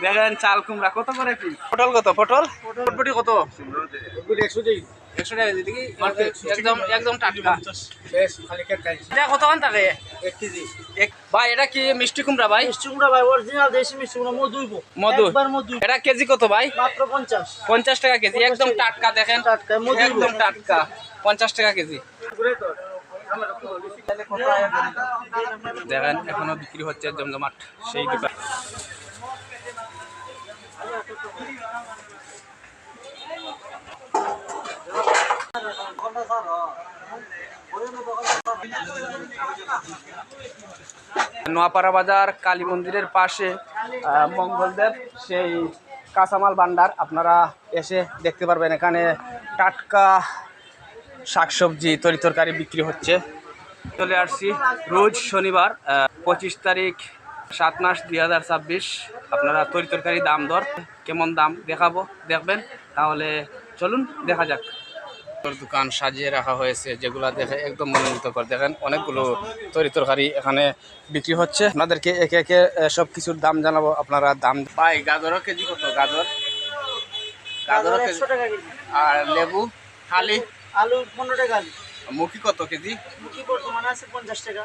দেখেন চাল কুমড়া কত করে পিস। পটল কত? পটল পটপটি কত? 100 টাকা। 100 টাকা কেজি কি? একদম একদম টাটকা। এটা কত আন থাকে? 1 কেজি। ভাই এটা কি মিষ্টি কুমড়া ভাই? মিষ্টি কুমড়া ভাই, অরিজিনাল দেশি মিষ্টি কুমড়া, মধুইব। মধু। একবার মধু। এটা কেজি কত ভাই? মাত্র 50। 50 টাকা কেজি, একদম টাটকা। দেখেন টাটকা মধু, একদম টাটকা, 50 টাকা কেজি। দেখেন এখনো বিক্রি হচ্ছে জমজমাট সেই দোকান। নোয়াপাড়া বাজার কালী মন্দিরের পাশে মঙ্গলদেব সেই কাঁচামাল ভান্ডার আপনারা এসে দেখতে পারবেন। এখানে টাটকা শাকসবজি তরিতরকারি বিক্রি হচ্ছে। চলে আসছি রোজ শনিবার 25 তারিখ 7 মাস 2026। আপনারা তরিতরকারি দাম দর কেমন দাম দেখাবো, দেখবেন। তাহলে চলুন দেখা যাক। দোকান সাজিয়ে রাখা হয়েছে যেগুলা দেখে একদম মনোমুগ্ধকর। দেখেন অনেকগুলো তরিতরকারি এখানে বিক্রি হচ্ছে। আপনাদেরকে একে একে সব কিছুর দাম জানাবো। আপনারা দাম পাই। গাজরও কেজি কত? গাজর গাজরও কেজি 100 টাকা কেজি। আর লেবু খালি আলু 15 টাকা আলু। মুখি কত কেজি? মুখি বর্তমানে আছে 50 টাকা।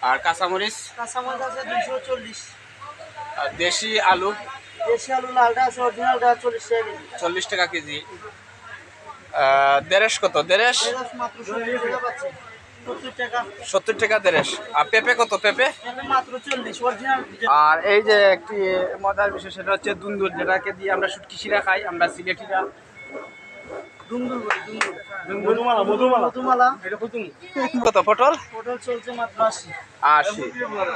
আর কাঁচামরিচ? কাঁচামরিচ আছে 240। আর দেশি আলু? দেশি আলু লালটা আছে, অরিজিনালটা 40 টাকা কেজি। 40 টাকা কেজি। দেড়শ কত? দেড়শ এরকম মাত্র 70 টাকা পাচ্ছেন। 70 টাকা। 70 টাকা দেড়শ। আর পেঁপে কত? পেঁপে এখানে মাত্র 40 অরিজিনাল। আর এই যে একটি মজার বিষয় সেটা হচ্ছে দুন্দুল, যেটাকে দিয়ে আমরা শুটকি শিরা খাই আমরা সিলেটিরা। দুন্দুল বলি, দুন্দুল। মধুমালা মধুমালা মধুমালা। এটা কত? পটল পটল চলছে মাত্র 80। 80।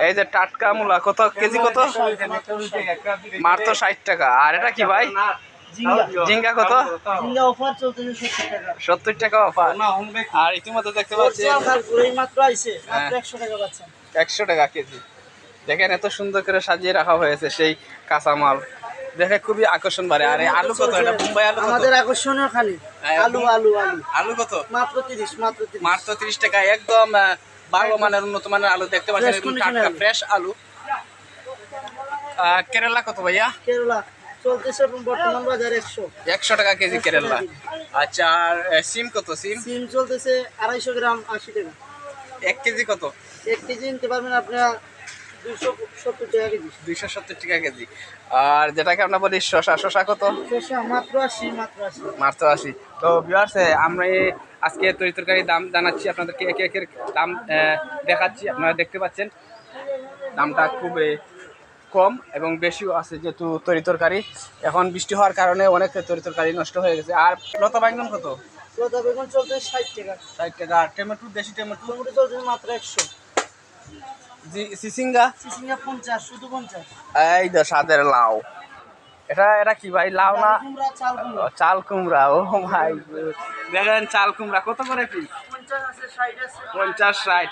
এই যে টাটকা মূলা কত কেজি? কত? মাত্র 60 টাকা। আর এটা কি ভাই? জিঙ্গা। ঝিঙ্গা কত? জিঙ্গা অফার চলতেছে 70 টাকা। 70 টাকা অফার। আর ইতিমধ্যে দেখতে পাচ্ছি এই মাত্র আইছে, মাত্র 100 টাকা পাচ্ছেন। 100 টাকা কেজি। দেখেন এত সুন্দর করে সাজিয়ে রাখা হয়েছে সেই কাঁচামাল, দেখে খুবই আকর্ষণ বাড়ে। আর এই আলু কত? এটা মুম্বাই আলু কত? আমাদের আকর্ষণীয় খালি আলু আলু আলু। আলু কত? মাত্র 30, মাত্র 30। মাত্র 30 টাকা। একদম ভালো মানের উন্নত মানের আলু দেখতে পাচ্ছেন, একদম টাটকা ফ্রেশ আলু। কেরালা কত ভাইয়া? কেরালা চলতেছে বর্তমান বাজারে 100। 100 টাকা কেজি কেরালা। আচ্ছা আর সিম কত? সিম সিম চলতেছে 250 গ্রাম 80 টাকা। 1 কেজি কত? 1 কেজি নিতে পারবেন আপনারা 270 টাকা কেজি। 270 টাকা কেজি। আর যেটাকে আমরা বলি শসা, শসা কত? শসা মাত্র 80, মাত্র 80। মাত্র 80। তো ভিউয়ার্স আমরা আজকে তরিতরকারি দাম জানাচ্ছি আপনাদেরকে, একে একের দাম দেখাচ্ছি। আপনারা দেখতে পাচ্ছেন দামটা খুবই কম এবং বেশিও আছে, যেহেতু তরিতরকারি এখন বৃষ্টি হওয়ার কারণে অনেক তরিতরকারি নষ্ট হয়ে গেছে। আর লতা বাইগন কত? লতা বেগুন চলতেছে 60 টাকা। 60 টাকা। আর টমেটো, দেশি টমেটো? টমেটো চলতেছে মাত্র 100। সিসিঙ্গা? সিসিঙ্গা 50, শুধু 50। এই যে স্বাদের লাউ। এটা এটা কি ভাই? লাউ না কুমড়া, চাল কুমড়া। চাল কুমড়া। ও ভাই দেখেন চাল কুমড়া কত করে পিস? 50 আছে, 60 আছে। 50, 60।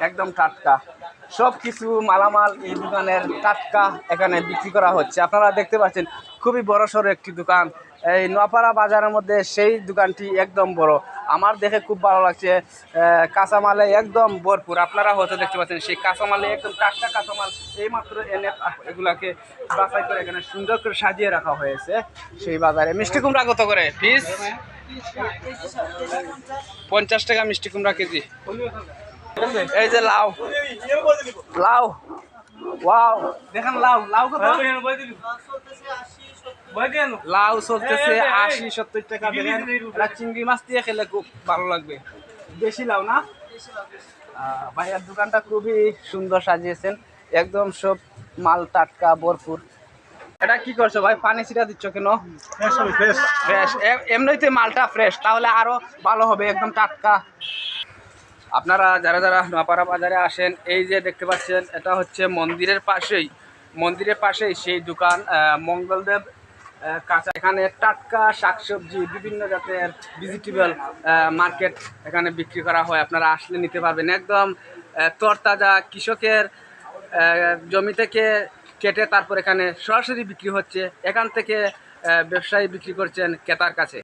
একদম টাটকা সব কিছু মালামাল এই দোকানের টাটকা এখানে বিক্রি করা হচ্ছে। আপনারা দেখতে পাচ্ছেন খুবই বড় সড়ো একটি দোকান এই নোয়াপাড়া বাজারের মধ্যে। সেই দোকানটি একদম বড়, আমার দেখে খুব ভালো লাগছে। কাঁচামালে একদম ভরপুর। আপনারা হয়তো দেখতে পাচ্ছেন সেই কাঁচামালে একদম টাটকা কাঁচামাল এইমাত্র এনে এগুলাকে বাছাই করে এখানে সুন্দর করে সাজিয়ে রাখা হয়েছে সেই বাজারে। মিষ্টি কুমড়া কত করে পিস? 50 টাকা মিষ্টি কুমড়া কেজি। এই যে লাউ, লাউ ওয়াও দেখেন লাউ, লাউ কত? লাউ চলতেছে 80, 70 টাকা। দেখেন এটা চিংড়ি মাছ দিয়ে খেলে খুব ভালো লাগবে। দেশি লাউ না? ভাইয়ার দোকানটা খুবই সুন্দর সাজিয়েছেন, একদম সব মাল টাটকা ভরপুর। এটা কি করছো ভাই? পানি ছিটা দিচ্ছ কেন? ফ্রেশ। এমনিতে মালটা ফ্রেশ, তাহলে আরো ভালো হবে, একদম টাটকা। আপনারা যারা যারা নোয়াপাড়া বাজারে আসেন, এই যে দেখতে পাচ্ছেন এটা হচ্ছে মন্দিরের পাশেই সেই দোকান মঙ্গলদেব কাঁচা। এখানে টাটকা শাকসবজি, বিভিন্ন জাতের ভেজিটেবল মার্কেট এখানে বিক্রি করা হয়। আপনারা আসলে নিতে পারবেন, একদম তরতাজা কৃষকের জমি থেকে কেটে তারপর এখানে সরাসরি বিক্রি হচ্ছে। এখান থেকে ব্যবসায়ী বিক্রি করছেন ক্রেতার কাছে।